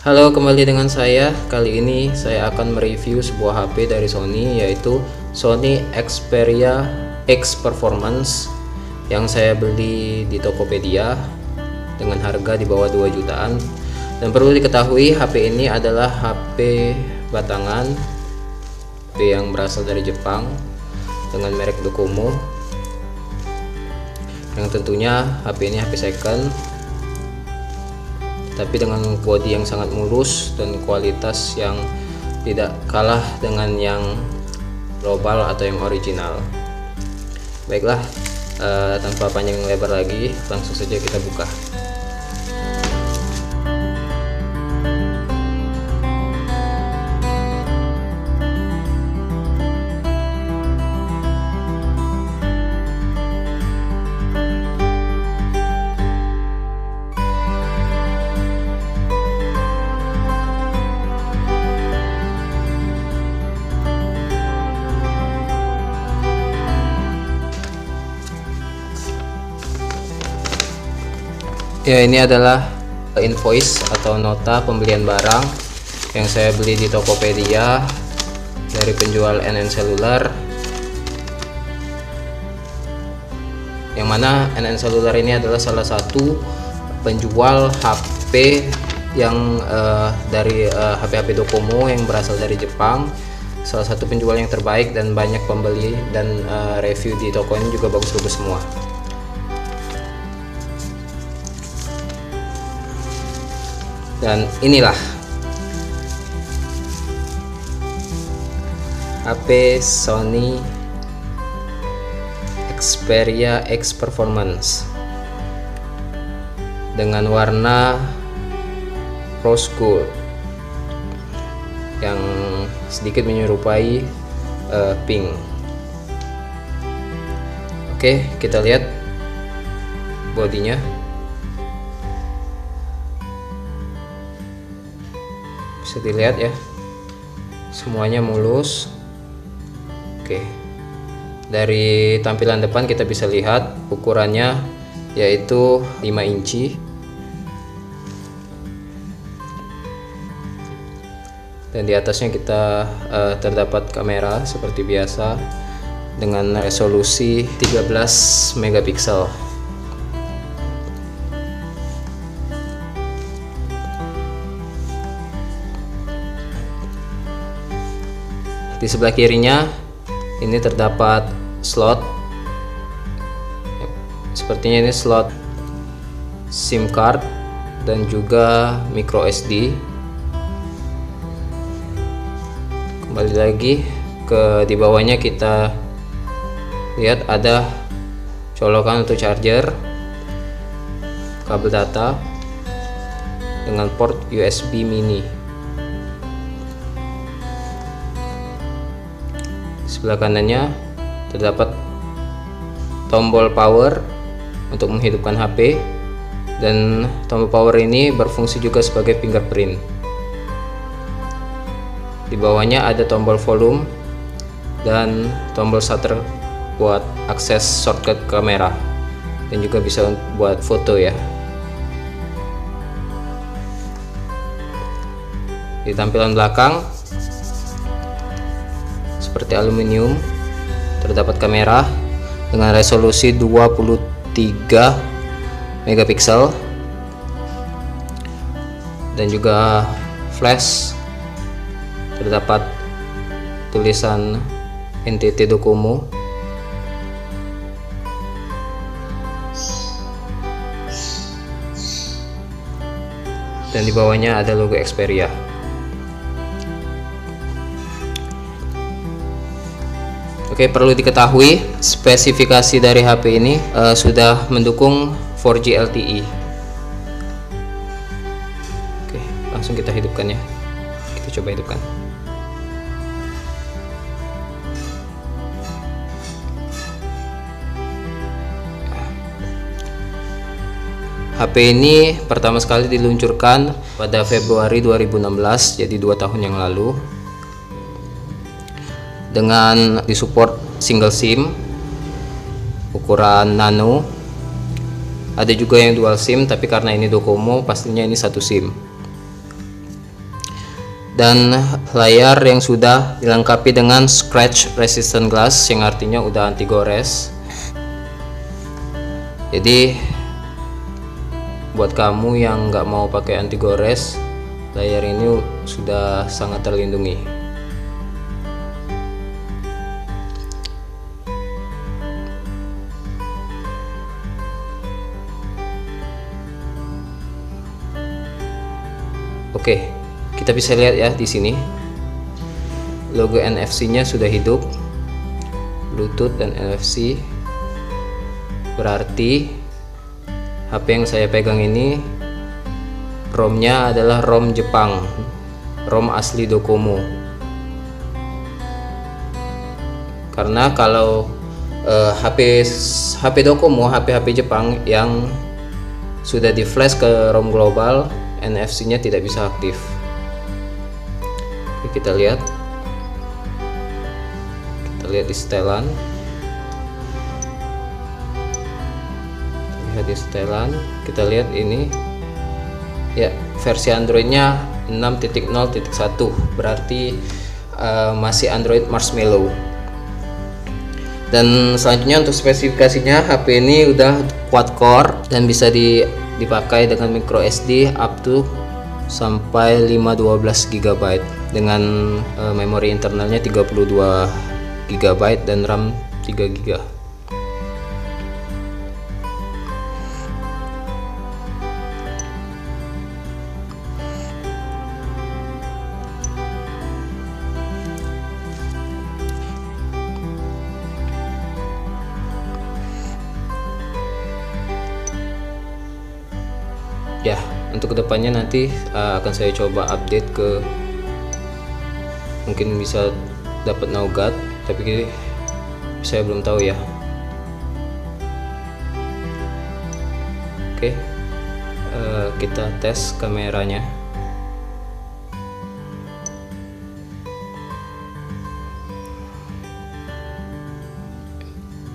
Halo, kembali dengan saya. Kali ini saya akan mereview sebuah HP dari Sony, yaitu Sony Xperia X Performance yang saya beli di Tokopedia dengan harga di bawah 2 jutaan. Dan perlu diketahui, HP ini adalah HP batangan, HP yang berasal dari Jepang dengan merek Docomo, yang tentunya HP ini HP second, tapi dengan bodi yang sangat mulus dan kualitas yang tidak kalah dengan yang global atau yang original. Baiklah, tanpa panjang lebar lagi, langsung saja kita buka. Ya, ini adalah invoice atau nota pembelian barang yang saya beli di Tokopedia dari penjual NN Cellular, yang mana NN Cellular ini adalah salah satu penjual HP yang dari HP-HP Docomo yang berasal dari Jepang, salah satu penjual yang terbaik, dan banyak pembeli dan review di toko ini juga bagus-bagus semua. Dan inilah HP Sony Xperia X Performance dengan warna rose gold yang sedikit menyerupai pink. Oke, kita lihat bodinya. Bisa dilihat ya, semuanya mulus. Oke, dari tampilan depan kita bisa lihat ukurannya yaitu 5 inci, dan di atasnya kita terdapat kamera seperti biasa dengan resolusi 13 megapiksel. Di sebelah kirinya ini terdapat slot, sepertinya ini slot SIM card dan juga micro SD. Kembali lagi ke di bawahnya, kita lihat ada colokan untuk charger, kabel data dengan port USB mini. Sebelah kanannya terdapat tombol power untuk menghidupkan HP, dan tombol power ini berfungsi juga sebagai fingerprint. Di bawahnya ada tombol volume dan tombol shutter buat akses shortcut kamera, dan juga bisa buat foto ya. Di tampilan belakang seperti aluminium, terdapat kamera dengan resolusi 23 megapiksel dan juga flash. Terdapat tulisan NTT Docomo, dan di bawahnya ada logo Xperia. Oke, perlu diketahui spesifikasi dari HP ini sudah mendukung 4G LTE. Oke, langsung kita hidupkan ya. Kita coba hidupkan. HP ini pertama sekali diluncurkan pada Februari 2016, jadi 2 tahun yang lalu, dengan disupport single SIM ukuran nano. Ada juga yang dual SIM, tapi karena ini Docomo pastinya ini satu SIM. dan layar yang sudah dilengkapi dengan scratch resistant glass, yang artinya udah anti gores. Jadi buat kamu yang nggak mau pakai anti gores, layar ini sudah sangat terlindungi. Oke, kita bisa lihat ya di sini logo NFC-nya sudah hidup, Bluetooth dan NFC. Berarti HP yang saya pegang ini ROM-nya adalah ROM Jepang, ROM asli Docomo. Karena kalau HP Docomo, HP Jepang yang sudah di flash ke ROM global, NFC-nya tidak bisa aktif. Oke, kita lihat di setelan. Kita lihat ini ya, versi Androidnya 6.0.1, berarti masih Android Marshmallow. Dan selanjutnya untuk spesifikasinya, HP ini udah quad core dan bisa dipakai dengan micro SD up to sampai 512 GB dengan memori internalnya 32 GB dan RAM 3 GB. Ya, untuk kedepannya nanti akan saya coba update ke, mungkin bisa dapat Nougat, tapi saya belum tahu ya. Oke, kita tes kameranya.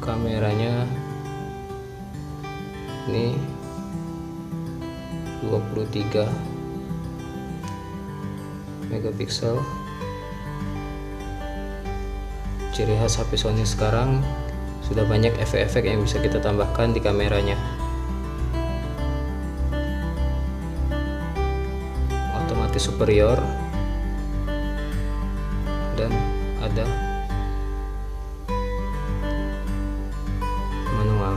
Kameranya ini 23 megapiksel. Ciri khas HP Sony sekarang sudah banyak efek-efek yang bisa kita tambahkan di kameranya. Otomatis superior dan ada manual.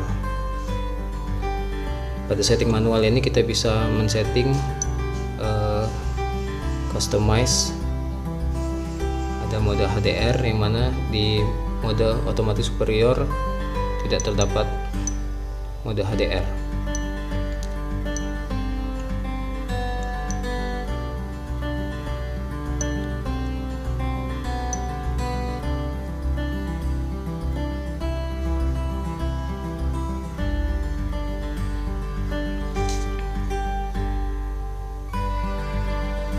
Pada setting manual ini kita bisa men-setting customize. Ada mode HDR, yang mana di mode otomatis superior tidak terdapat mode HDR.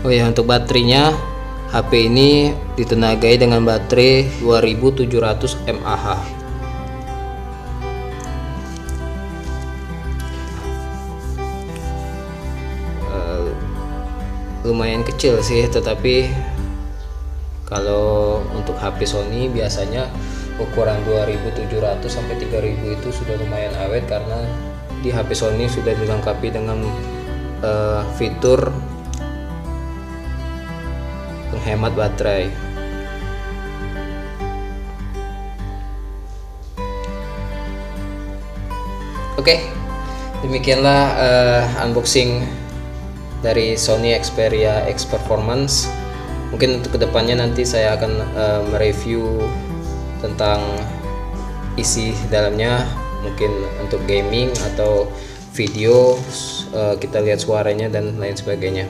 Oh ya, untuk baterainya, HP ini ditenagai dengan baterai 2700 mAh. Lumayan kecil sih, tetapi kalau untuk HP Sony biasanya ukuran 2700 sampai 3000 itu sudah lumayan awet, karena di HP Sony sudah dilengkapi dengan fitur penghemat baterai. Oke, demikianlah unboxing dari Sony Xperia X Performance. Mungkin untuk kedepannya nanti saya akan mereview tentang isi dalamnya, mungkin untuk gaming atau video, kita lihat suaranya dan lain sebagainya.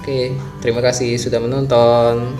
Oke, terima kasih sudah menonton.